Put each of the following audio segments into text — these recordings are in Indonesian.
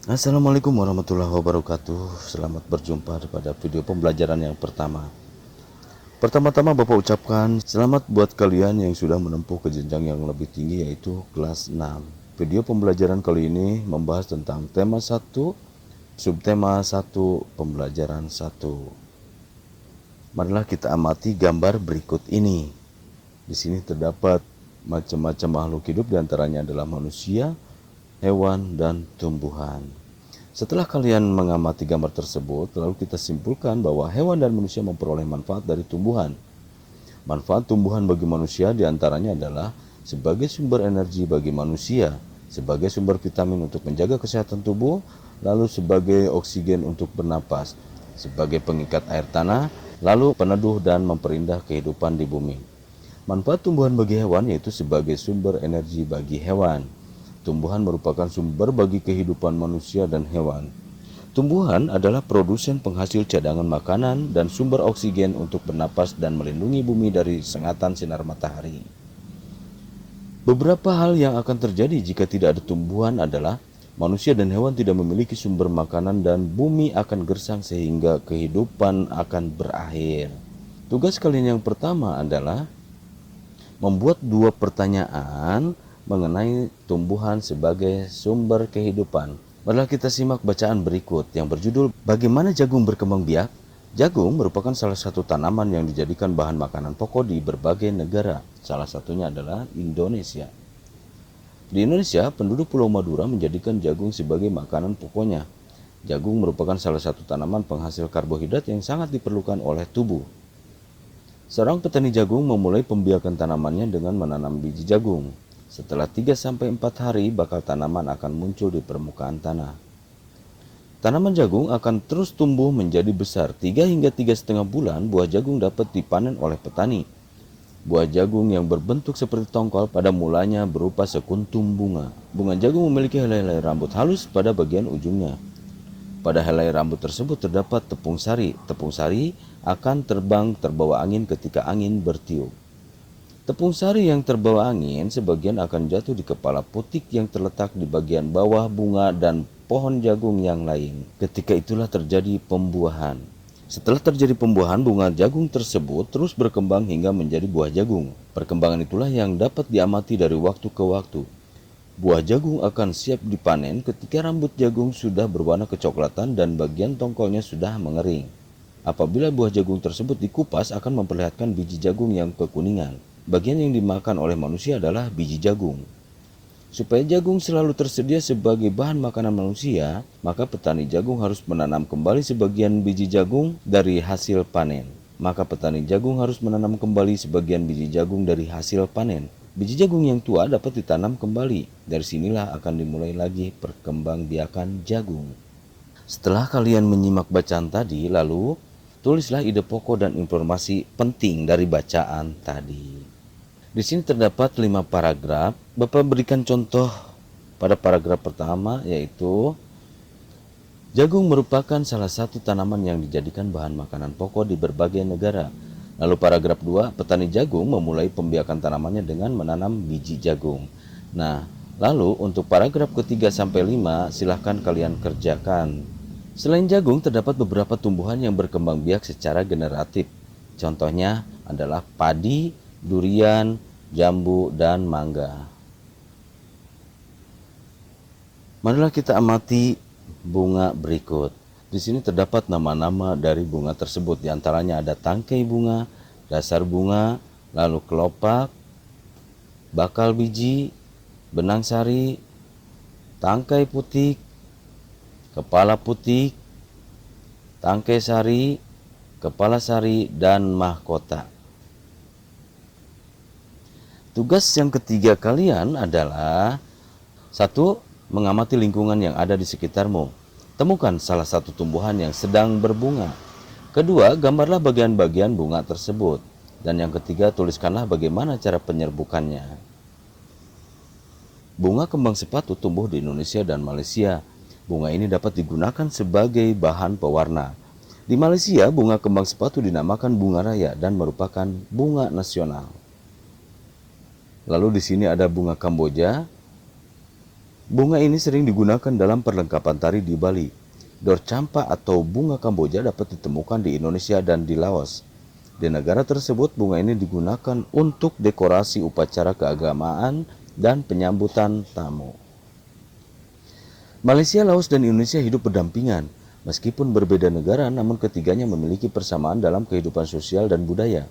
Assalamualaikum warahmatullahi wabarakatuh. Selamat berjumpa pada video pembelajaran yang pertama. Pertama-tama Bapak ucapkan selamat buat kalian yang sudah menempuh ke jenjang yang lebih tinggi, yaitu kelas 6. Video pembelajaran kali ini membahas tentang tema 1, subtema 1, pembelajaran 1. Marilah kita amati gambar berikut ini. Di sini terdapat macam-macam makhluk hidup, diantaranya adalah manusia, hewan, dan tumbuhan. Setelah kalian mengamati gambar tersebut, lalu kita simpulkan bahwa hewan dan manusia memperoleh manfaat dari tumbuhan. Manfaat tumbuhan bagi manusia diantaranya adalah sebagai sumber energi bagi manusia, sebagai sumber vitamin untuk menjaga kesehatan tubuh, lalu sebagai oksigen untuk bernapas, sebagai pengikat air tanah, lalu peneduh dan memperindah kehidupan di bumi. Manfaat tumbuhan bagi hewan yaitu sebagai sumber energi bagi hewan. Tumbuhan merupakan sumber bagi kehidupan manusia dan hewan. Tumbuhan adalah produsen penghasil cadangan makanan dan sumber oksigen untuk bernapas dan melindungi bumi dari sengatan sinar matahari. Beberapa hal yang akan terjadi jika tidak ada tumbuhan adalah manusia dan hewan tidak memiliki sumber makanan dan bumi akan gersang sehingga kehidupan akan berakhir. Tugas kalian yang pertama adalah membuat 2 pertanyaan mengenai tumbuhan sebagai sumber kehidupan. Marilah kita simak bacaan berikut yang berjudul Bagaimana Jagung Berkembang Biak. Jagung merupakan salah satu tanaman yang dijadikan bahan makanan pokok di berbagai negara. Salah satunya adalah Indonesia. Di Indonesia, penduduk Pulau Madura menjadikan jagung sebagai makanan pokoknya. Jagung merupakan salah satu tanaman penghasil karbohidrat yang sangat diperlukan oleh tubuh. Seorang petani jagung memulai pembiakan tanamannya dengan menanam biji jagung. Setelah 3-4 hari, bakal tanaman akan muncul di permukaan tanah. Tanaman jagung akan terus tumbuh menjadi besar. 3 hingga 3,5 bulan, buah jagung dapat dipanen oleh petani. Buah jagung yang berbentuk seperti tongkol pada mulanya berupa sekuntum bunga. Bunga jagung memiliki helai-helai rambut halus pada bagian ujungnya. Pada helai rambut tersebut terdapat tepung sari. Tepung sari akan terbang terbawa angin ketika angin bertiup. Tepung sari yang terbawa angin sebagian akan jatuh di kepala putik yang terletak di bagian bawah bunga dan pohon jagung yang lain. Ketika itulah terjadi pembuahan. Setelah terjadi pembuahan, bunga jagung tersebut terus berkembang hingga menjadi buah jagung. Perkembangan itulah yang dapat diamati dari waktu ke waktu. Buah jagung akan siap dipanen ketika rambut jagung sudah berwarna kecoklatan dan bagian tongkolnya sudah mengering. Apabila buah jagung tersebut dikupas akan memperlihatkan biji jagung yang kekuningan. Bagian yang dimakan oleh manusia adalah biji jagung. Supaya jagung selalu tersedia sebagai bahan makanan manusia, maka petani jagung harus menanam kembali sebagian biji jagung dari hasil panen. Maka petani jagung harus menanam kembali sebagian biji jagung dari hasil panen. Biji jagung yang tua dapat ditanam kembali. Dari sinilah akan dimulai lagi perkembangbiakan jagung. Setelah kalian menyimak bacaan tadi, lalu tulislah ide pokok dan informasi penting dari bacaan tadi. Di sini terdapat 5 paragraf. Bapak berikan contoh pada paragraf pertama, yaitu jagung merupakan salah satu tanaman yang dijadikan bahan makanan pokok di berbagai negara. Lalu paragraf 2, petani jagung memulai pembiakan tanamannya dengan menanam biji jagung. Nah, lalu untuk paragraf ketiga sampai 5 silahkan kalian kerjakan. Selain jagung, terdapat beberapa tumbuhan yang berkembang biak secara generatif. Contohnya adalah padi, durian, jambu, dan mangga. Marilah kita amati bunga berikut. Di sini terdapat nama-nama dari bunga tersebut. Di antaranya ada tangkai bunga, dasar bunga, lalu kelopak, bakal biji, benang sari, tangkai putik, kepala putik, tangkai sari, kepala sari, dan mahkota. Tugas yang ketiga kalian adalah 1. Mengamati lingkungan yang ada di sekitarmu. Temukan salah satu tumbuhan yang sedang berbunga. Kedua, gambarlah bagian-bagian bunga tersebut. Dan yang ketiga, tuliskanlah bagaimana cara penyerbukannya. Bunga kembang sepatu tumbuh di Indonesia dan Malaysia. Bunga ini dapat digunakan sebagai bahan pewarna. Di Malaysia, bunga kembang sepatu dinamakan bunga raya dan merupakan bunga nasional. Lalu di sini ada bunga Kamboja. Bunga ini sering digunakan dalam perlengkapan tari di Bali. Dorcampa atau bunga Kamboja dapat ditemukan di Indonesia dan di Laos. Di negara tersebut, bunga ini digunakan untuk dekorasi upacara keagamaan dan penyambutan tamu. Malaysia, Laos, dan Indonesia hidup berdampingan. Meskipun berbeda negara, namun ketiganya memiliki persamaan dalam kehidupan sosial dan budaya.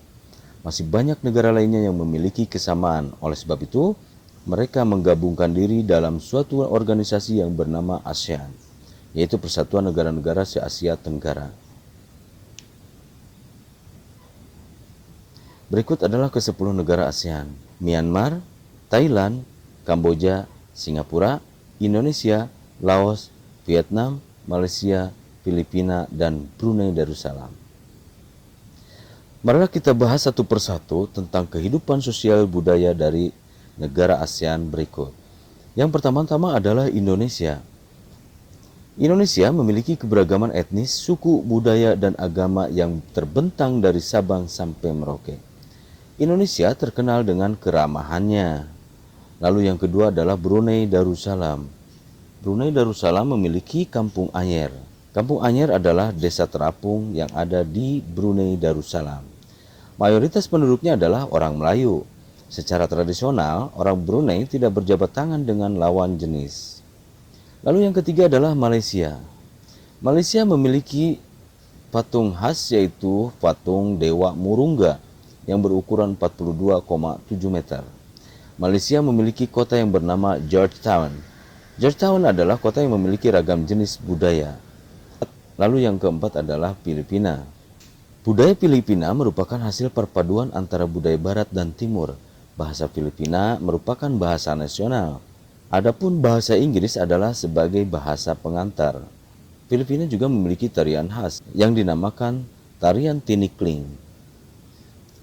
Masih banyak negara lainnya yang memiliki kesamaan. Oleh sebab itu, mereka menggabungkan diri dalam suatu organisasi yang bernama ASEAN, yaitu Persatuan Negara-Negara se-Asia Tenggara. Berikut adalah ke-10 negara ASEAN: Myanmar, Thailand, Kamboja, Singapura, Indonesia, Laos, Vietnam, Malaysia, Filipina, dan Brunei Darussalam. Marilah kita bahas satu persatu tentang kehidupan sosial budaya dari negara ASEAN berikut. Yang pertama-tama adalah Indonesia. Indonesia memiliki keberagaman etnis, suku, budaya, dan agama yang terbentang dari Sabang sampai Merauke. Indonesia terkenal dengan keramahannya. Lalu yang kedua adalah Brunei Darussalam. Brunei Darussalam memiliki Kampung Anyer. Kampung Anyer adalah desa terapung yang ada di Brunei Darussalam. Mayoritas penduduknya adalah orang Melayu. Secara tradisional, orang Brunei tidak berjabat tangan dengan lawan jenis. Lalu yang ketiga adalah Malaysia. Malaysia memiliki patung khas, yaitu patung Dewa Murungga yang berukuran 42,7 meter. Malaysia memiliki kota yang bernama Georgetown. Georgetown adalah kota yang memiliki ragam jenis budaya. Lalu yang keempat adalah Filipina. Budaya Filipina merupakan hasil perpaduan antara budaya Barat dan Timur. Bahasa Filipina merupakan bahasa nasional. Adapun bahasa Inggris adalah sebagai bahasa pengantar. Filipina juga memiliki tarian khas yang dinamakan tarian tinikling.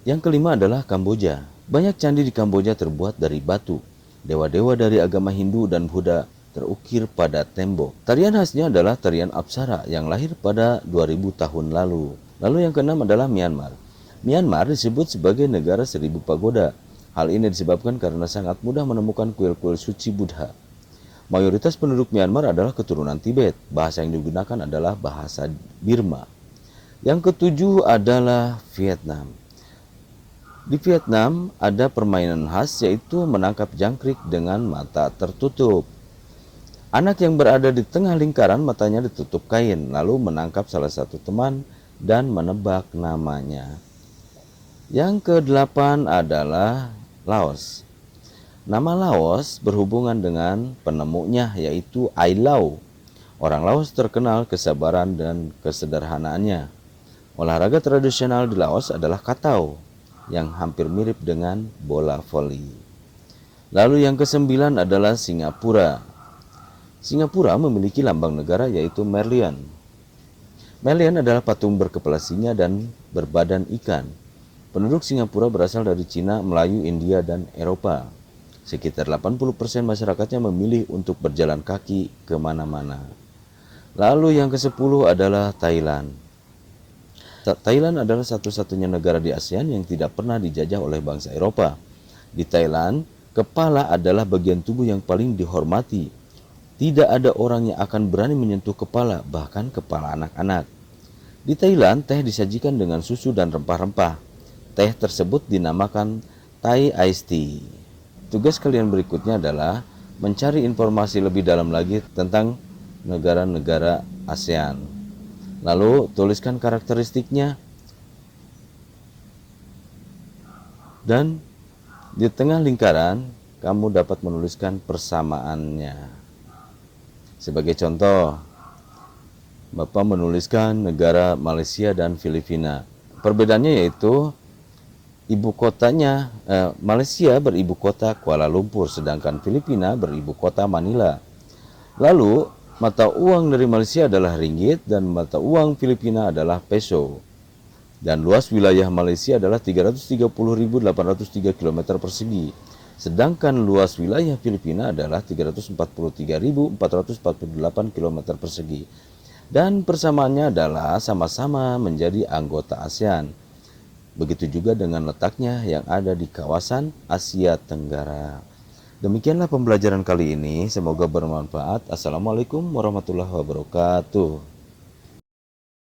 Yang kelima adalah Kamboja. Banyak candi di Kamboja terbuat dari batu. Dewa-dewa dari agama Hindu dan Buddha terukir pada tembok. Tarian khasnya adalah tarian Apsara yang lahir pada 2000 tahun lalu. Lalu yang keenam adalah Myanmar. Myanmar disebut sebagai negara 1000 pagoda. Hal ini disebabkan karena sangat mudah menemukan kuil-kuil suci Buddha. Mayoritas penduduk Myanmar adalah keturunan Tibet. Bahasa yang digunakan adalah bahasa Burma. Yang ketujuh adalah Vietnam. Di Vietnam ada permainan khas, yaitu menangkap jangkrik dengan mata tertutup. Anak yang berada di tengah lingkaran matanya ditutup kain, lalu menangkap salah satu teman dan menebak namanya. Yang kedelapan adalah Laos. Nama Laos berhubungan dengan penemunya, yaitu Ai Lau. Orang Laos terkenal kesabaran dan kesederhanaannya. Olahraga tradisional di Laos adalah katau, yang hampir mirip dengan bola voli. Lalu yang kesembilan adalah Singapura. Singapura memiliki lambang negara, yaitu Merlion. Merlion adalah patung berkepala singa dan berbadan ikan. Penduduk Singapura berasal dari Cina, Melayu, India, dan Eropa. Sekitar 80% masyarakatnya memilih untuk berjalan kaki kemana-mana. Lalu yang ke-10 adalah Thailand. Thailand adalah satu-satunya negara di ASEAN yang tidak pernah dijajah oleh bangsa Eropa. Di Thailand, kepala adalah bagian tubuh yang paling dihormati. Tidak ada orang yang akan berani menyentuh kepala, bahkan kepala anak-anak. Di Thailand, teh disajikan dengan susu dan rempah-rempah. Teh tersebut dinamakan Thai Iced Tea. Tugas kalian berikutnya adalah mencari informasi lebih dalam lagi tentang negara-negara ASEAN. Lalu tuliskan karakteristiknya. Dan di tengah lingkaran, kamu dapat menuliskan persamaannya. Sebagai contoh, Bapak menuliskan negara Malaysia dan Filipina. Perbedaannya yaitu ibu kotanya, Malaysia beribu kota Kuala Lumpur, sedangkan Filipina beribu kota Manila. Lalu, mata uang dari Malaysia adalah ringgit dan mata uang Filipina adalah peso. Dan luas wilayah Malaysia adalah 330.803 km persegi. Sedangkan luas wilayah Filipina adalah 343.448 km persegi. Dan persamaannya adalah sama-sama menjadi anggota ASEAN. Begitu juga dengan letaknya yang ada di kawasan Asia Tenggara. Demikianlah pembelajaran kali ini, semoga bermanfaat. Assalamualaikum warahmatullahi wabarakatuh.